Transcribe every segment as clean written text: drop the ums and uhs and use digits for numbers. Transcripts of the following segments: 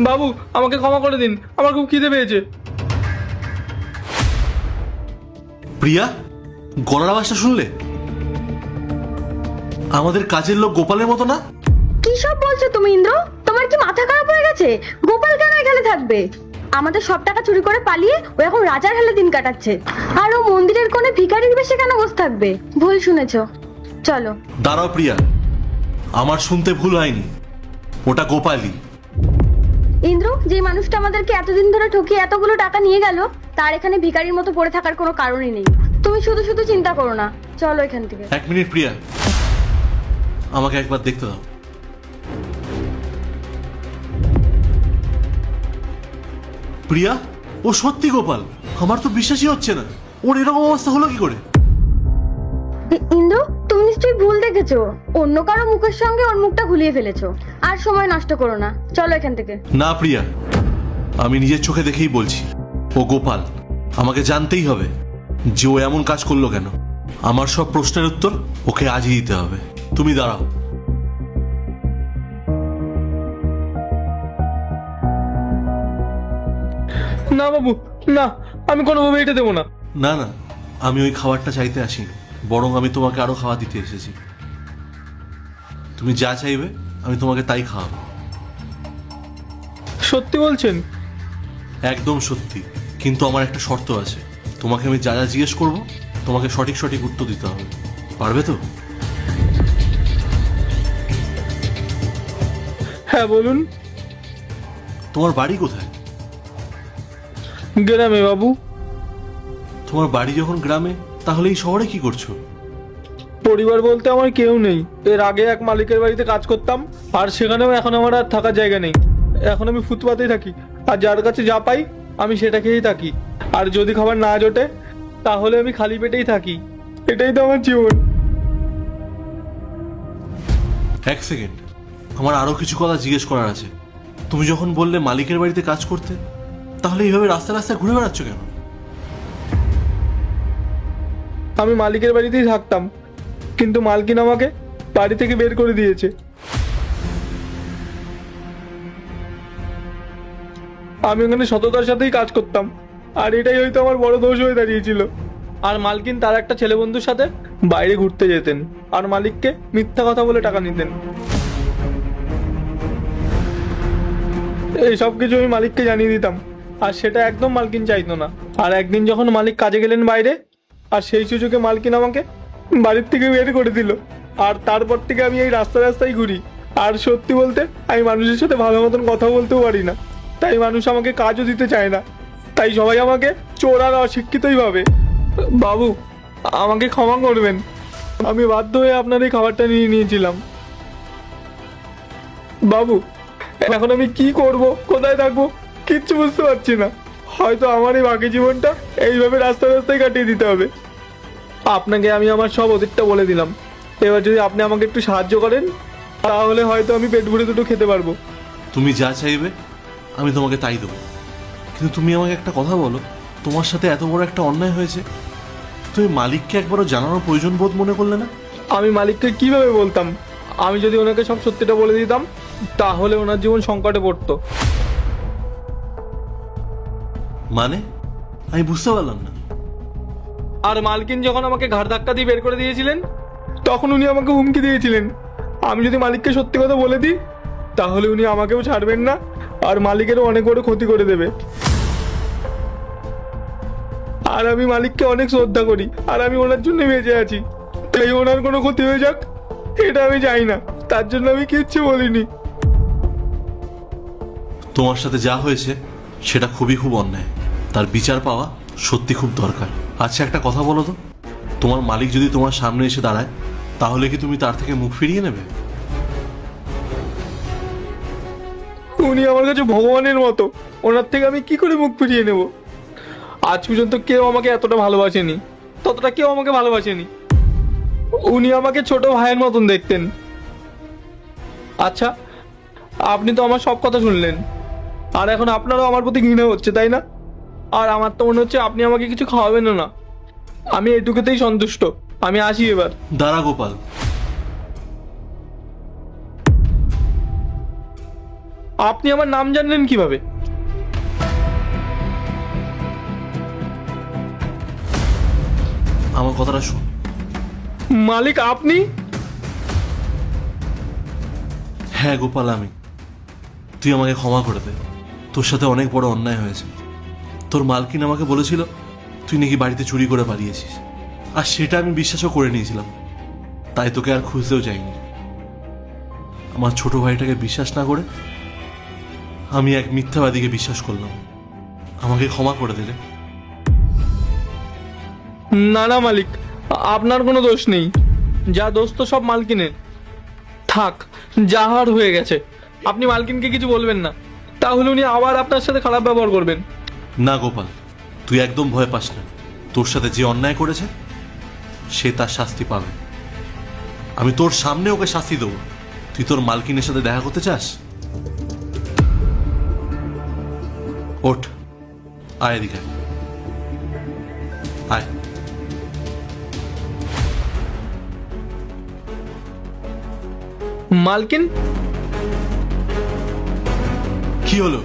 বাবু, আমাকে ক্ষমা করে দিন, আমার খুব খিদে পেয়েছে। প্রিয়া, গলার আওয়াজটা শুনলে? আমাদের কাজের লোক গোপালের মতো না? কি সব বলছো তুমি ইন্দ্র? তোমার কি মাথা খারাপ হয়ে গেছে? গোপাল কেন এখানে থাকবে? আমাদের সব টাকা চুরি করে পালিয়ে ও এখন রাজার হালে দিন কাটাচ্ছে। আর ও মন্দিরের কোণে ভিখারির বেশে কেন বসে থাকবে? ভুল শুনেছো, চলো। দাঁড়াও প্রিয়া, আমার শুনতে ভুল হয়নি, ওটা গোপালই। ইন্দ্র, যে মানুষটা আমাদেরকে এতদিন ধরে ঠকিয়ে এতগুলো টাকা নিয়ে গেল, তার এখানে ভিখারির মতো পড়ে থাকার কোনো কারণই নেই। তুমি শুধু শুধু চিন্তা করো না, চলো এখান থেকে। এক মিনিট প্রিয়া, আমাকে একবার দেখতে দাও। প্রিয়া, ও সত্যি গোপাল? আমার তো বিশ্বাসই হচ্ছে না, ওর এরকম অবস্থা হলো কি করে? ইন্দ্র, তুমি নিশ্চয়ই ভুল দেখেছো। অন্য কারো মুখের সঙ্গে ওর মুখটা ঘুলিয়ে ফেলেছো। আর সময় নষ্ট করো না, চলো এখান থেকে। না প্রিয়া, আমি নিজের চোখে দেখেই বলছি, ও গোপাল। আমাকে জানতেই হবে যে ও এমন কাজ করলো কেন। আমার সব প্রশ্নের উত্তর ওকে আজই দিতে হবে। তুমি দাঁড়াও। না বাবু, না, আমি কোনোভাবে এটা দেবো না। না না, আমি ওই খাবারটা চাইতে আসিনি, বরং আমি তোমাকে আরো খাওয়া দিতে এসেছি। তুমি যা চাইবে আমি তোমাকে তাই খাওয়াবো। সত্যি বলছেন? একদম সত্যি, কিন্তু আমার একটা শর্ত আছে। তোমাকে আমি যা যা জিজ্ঞেস করবো তোমাকে সঠিক সঠিক উত্তর দিতে হবে। পারবে তো? হ্যাঁ, বলুন। তোমার বাড়ি কোথায়? গ্রামে বাবু। তোমার বাড়ি যখন গ্রামে, তাহলে এই শহরে কি করছো? পরিবার বলতে আমার কেউ নেই। এর আগে এক মালিকের বাড়িতে কাজ করতাম, আর সেখানেও এখন আমার আর থাকার জায়গা নেই। এখন আমি ফুটপাতেই থাকি, আর যার কাছে যা পাই আমি সেটা খেয়েই থাকি। আর যদি খাবার না জোটে তাহলে আমি খালি পেটেই থাকি। এটাই তো আমার জীবন। এক সেকেন্ড, আমার আরো কিছু কথা জিজ্ঞেস করার আছে। তুমি যখন বললে মালিকের বাড়িতে কাজ করতে, তাহলে এইভাবে রাস্তায় রাস্তায় ঘুরে বেড়াচ্ছ কেন? আমি মালিকের বাড়িতেই থাকতাম, কিন্তু মালকিন আমাকে বাড়ি থেকে বের করে দিয়েছে। আমি ওখানে সততার সাথেই কাজ করতাম, আর এটাই হয়তো আমার বড় দোষ হয়ে দাঁড়িয়েছিল। আর মালকিন তার একটা ছেলে বন্ধুর সাথে বাইরে ঘুরতে যেতেন, আর মালিককে মিথ্যা কথা বলে টাকা নিতেন। এই সব কিছু আমি মালিককে জানিয়ে দিতাম, আর সেটা একদম মালকিন চাইতো না। আর একদিন যখন মালিক কাজে গেলেন বাইরে, আর সেই সুযোগে মালকিন আমাকে বাড়ির থেকে বের করে দিল। আর তারপর থেকে আমি এই রাস্তায় রাস্তায় ঘুরি। আর সত্যি বলতে আমি মানুষের সাথে ভালো মতন কথা বলতেও পারি না, তাই মানুষ আমাকে কাজও দিতে চায় না। তাই সবাই আমাকে চোর আর অশিক্ষিতই ভাবে। বাবু, আমাকে ক্ষমা করবেন, আমি বাধ্য হয়ে আপনার এই খাবারটা নিয়ে নিয়েছিলাম। বাবু, এখন আমি কি করব, কোথায় থাকবো, কিচ্ছু বুঝতে পারছি না। হয়তো আমার এই বাকি জীবনটা এইভাবে রাস্তায় রাস্তায় কাটিয়ে দিতে হবে। আপনাকে আমি আমার সব অতীতটা বলে দিলাম। এবার যদি আপনি আমাকে একটু সাহায্য করেন, তাহলে হয়তো আমি পেট ভরে দুটো খেতে পারবো। তুমি যা চাইবে আমি তোমাকে তাই দেবো, কিন্তু তুমি আমাকে একটা কথা বলো, তোমার সাথে এত বড় একটা অন্যায় হয়েছে, তুমি মালিককে একবারও জানানোর প্রয়োজন বোধ মনে করলে না? আমি মালিককে কিভাবে বলতাম? আমি যদি ওনাকে সব সত্যিটা বলে দিতাম, তাহলে ওনার জীবন সংকটে পড়তো। মানে আমি বুঝতে পারলাম না। আর মালকিন যখন আমাকে ঘাড় ধাক্কা দিয়ে বের করে দিয়েছিলেন, তখন উনি আমাকে হুমকি দিয়েছিলেন, আমি যদি মালিককে সত্যি কথা বলে দিই তাহলে উনি আমাকেও ছাড়বেন না, আর মালিকেরও অনেক বড় ক্ষতি করে দেবে। আর আমি মালিককে অনেক শ্রদ্ধা করি, আর আমি ওনার জন্য বেঁচে আছি। তাই ওনার কোনো ক্ষতি হয়ে যাক এটা আমি চাই না, তার জন্য আমি কিচ্ছু বলিনি। তোমার সাথে যা হয়েছে সেটা খুব অন্যায়, তার বিচার পাওয়া সত্যি খুব দরকার। আচ্ছা একটা কথা বলো তো, তোমার মালিক যদি তোমার সামনে এসে দাঁড়ায়, তাহলে কি তুমি তার থেকে মুখ ফিরিয়ে নেবে? উনি আমার কাছে ভগবানের মতো, ওনার থেকে আমি কি করে মুখ ফিরিয়ে নেব? আজ পর্যন্ত কেউ আমাকে এতটা ভালোবাসেনি, ততটা কেউ আমাকে ভালোবাসেনি। উনি আমাকে ছোট ভাইয়ের মতন দেখতেন। আচ্ছা, আপনি তো আমার সব কথা শুনলেন, আর এখন আপনারও আমার প্রতি ঘৃণা হচ্ছে, তাই না? আর আমার তো মনে হচ্ছে আপনি আমাকে কিছু খাওয়াবেন না। আমি এটুকুতেই সন্তুষ্ট। আমি আসি এবার। দাঁড়া গোপাল, আপনি আমার নাম জানলেন কিভাবে? আমার কথাটা শোন। মালিক আপনি? হ্যাঁ গোপাল, আমি। তুই আমাকে ক্ষমা করে দে, তোর সাথে অনেক বড় অন্যায় হয়েছে। তোর মালকিন আমাকে বলেছিল তুই নাকি বাড়িতে চুরি করে পালিয়েছিস, আর সেটা আমি বিশ্বাসও করে নিয়েছিলাম, তাই তোকে আর খুঁজতেও যাইনি। আমার ছোট ভাইটাকে বিশ্বাস না করে আমি এক মিথ্যাবাদীকে বিশ্বাস করলাম। আমাকে ক্ষমা করে দিলে। না না মালিক, আপনার কোনো দোষ নেই, যা দোষ তো সব মালকিনের। থাক, যা হওয়ার হয়ে গেছে। আপনি মালকিনকে কিছু বলবেন না, তাহলে উনি আবার আপনার সাথে খারাপ ব্যবহার করবেন। না গোপাল, তুই একদম ভয় পাস না। তোর সাথে যে অন্যায় করেছে সে তার শাস্তি পাবে। আমি তোর সামনে ওকে শাস্তি দেবো। তুই তোর মালকিনের সাথে দেখা করতে চাস? ওঠ, আয় এদিকে আয়। মালকিন? কি হলো,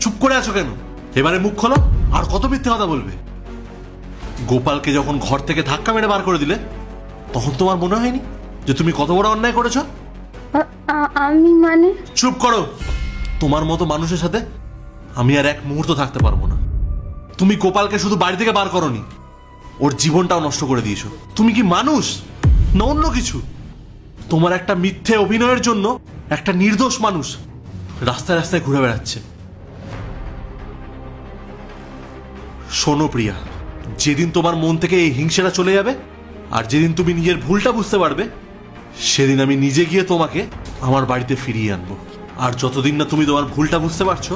চুপ করে আছো কেন? এবারে মুখ খোলো, আর কত মিথ্যে কথা বলবে? গোপালকে যখন ঘর থেকে ধাক্কা মেরে বার করে দিলে তখন তোমার মনে হয়নি যে তুমি কত বড় অন্যায় করেছো? আমি মানে? চুপ করো। তোমার মতো মানুষের সাথে আমি আর এক মুহূর্ত থাকতে পারবো না। তুমি গোপালকে শুধু বাড়ি থেকে বার করোনি, ওর জীবনটাও নষ্ট করে দিয়েছো। তুমি কি মানুষ না অন্য কিছু? তোমার একটা মিথ্যে অভিনয়ের জন্য একটা নির্দোষ মানুষ রাস্তায় রাস্তায় ঘুরে বেড়াচ্ছে। শোনো প্রিয়া, যেদিন তোমার মন থেকে এই হিংসাটা চলে যাবে আর যেদিন তুমি নিজের ভুলটা বুঝতে পারবে, সেদিন আমি নিজে গিয়ে তোমাকে আমার বাড়িতে ফিরিয়ে আনবো। আর যতদিন না তুমি তোমার ভুলটা বুঝতে পারছো,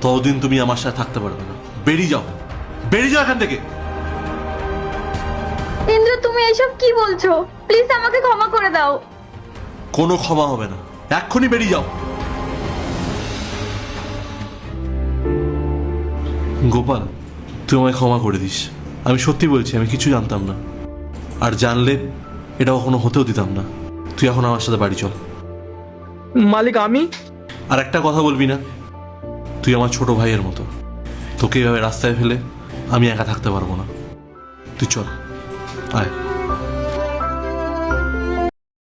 ততদিন তুমি আমার সাথে থাকতে পারবে না। বেরিয়ে যাও, বেরিয়ে যাও এখান থেকে। ইন্দ্র, তুমি এসব কি বলছো? প্লিজ আমাকে ক্ষমা করে দাও। কোনো ক্ষমা হবে না, এক্ষুনি বেরিয়ে যাও। গোপাল, তুই আমায় ক্ষমা করে দিস। আমি সত্যি বলছি, আমি কিছু জানতাম না, আর জানলে এটা কখনো হতেও দিতাম না। তুই এখন আমার সাথে বাড়ি চল। মালিক আমি? আর একটা কথা বলবি না। তুই আমার ছোট ভাইয়ের মতো, তোকে এভাবে রাস্তায় ফেলে আমি একা থাকতে পারবো না। তুই চল, আয়।